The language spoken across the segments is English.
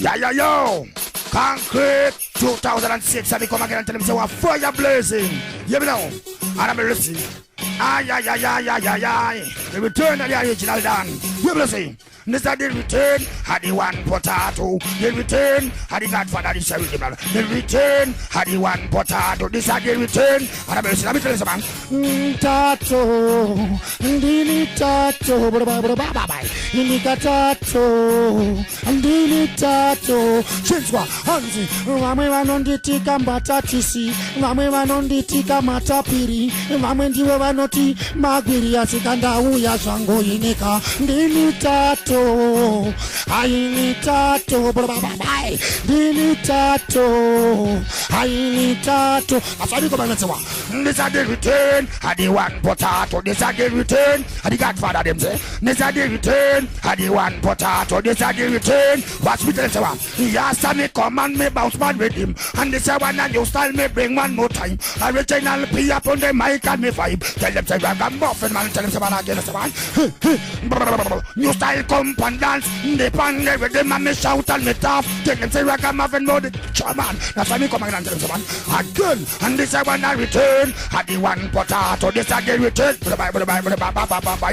Yo. Concrete 2006. I come again and tell them say, fire blazing. You know. And I'm listening. Ay. The return of the original Dan. You will see. This is the return of the one potato. The return of the Godfather, the Sheriff. The return of the one potato. This is the return. And I'm listening. Let me tell you something. Tato. Ndini Tato. Indika Tato. Ndini Tato. Chinzwa. Hanzi. Wame wanonditika mbatatisi. Wame wanonditika matapiri. Wame ndiwe wanoti Magribhi asikanda uya zango inika. Ndini Tato. I need Tato, Ndini Tato, I need Tato. That's how you come and say, this is the return of the one potato. This is the return of the Godfather, them say. This is the return of the one potato. This is the return. Watch me tell you, yes, me come and me bounce man with him. And this is one and you style me bring one more time. Original P up on the mic and me vibe. Tell them say, I'm muffin man. Tell them say, man, again, say, new style come and dance, they pan there with them and me shout and me tough. Tell them say ragamuffin mode, chairman. That's why me come and tell them man. Again, and this I wanna return. Had the one potato, this I the return. The Bible,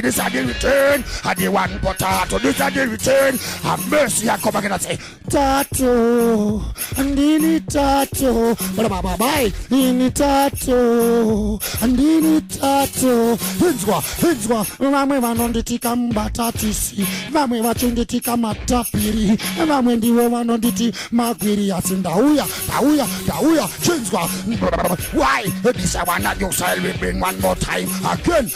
this I the return. Had the one potato, this I the return. Have mercy, I come again and say, Tato, Ndini Tato, Ndini Tato, Ndini Tato. Hwezha, Mame wanonditika mbatatisi. Mame wachunditika matapiri. Mame ndiwe wanonditi Magribhi asinda uya. Hwezha. Why? This I wanna new style we bring one more time. Again.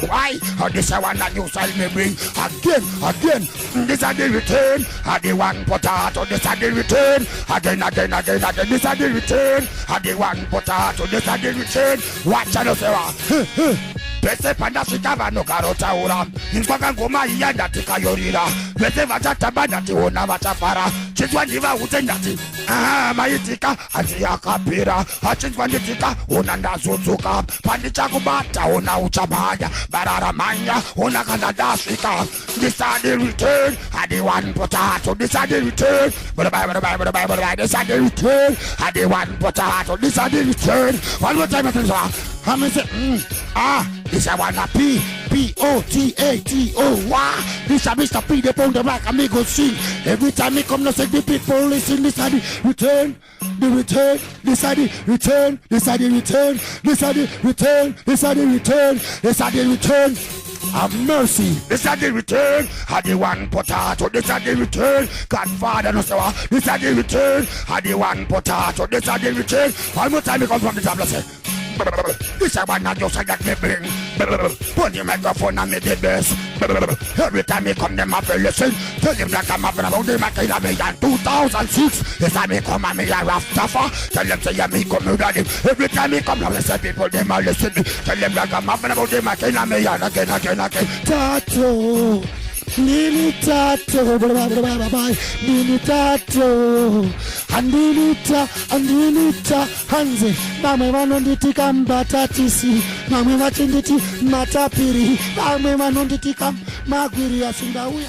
Why? This I wanna new style we bring again. This is the return. The one potato. This is the return. Again. This is the return. The one potato. This is the return. Watch out, sir. Pese panda shikava no karota ura. Inspaka ngoma yanda tika yorira. Pese vachata banda tiona vachafara. Chizwa ndiva utendati. Maitika ati yakapira. Chizwa nditika unanda zuzuka. Pandicha kubata una uchabaya. Barara manya una kanada shika. This is the return. The one potato. This is the return. This is the return. The one potato. This is the return. One more time, I'm say, this I wanna P-O-T-A-T-O. This I Mr. P. They pound the mic and me go sing. Every time me come, no say the people listen. This I the return, the return. This I the return, this I the return. This I the return, this I the return. This I the return. Have mercy. This is the return. Had the one potato. This is the return. Godfather, no sir. This is the return. Had the one potato. This is the return. One more time, me come from the top. Let's say. This is one of those that me bring. Put the microphone and me the best. Every time me come, them have to listen. Tell them like I'm having about them in me in 2006. This time me come and me a rough tougher. Tell them say me come with them. Every time me come, now listen people, them all listen me. Tell them like I'm having about them in me and again. Tato. Ndini Tato, Ndini Tato, Ndini Tato, Hanzi, Mame wanonditika mbatatisi, Mame wachinditi matapiri, Mame wanonditika Magribhi asinda uya.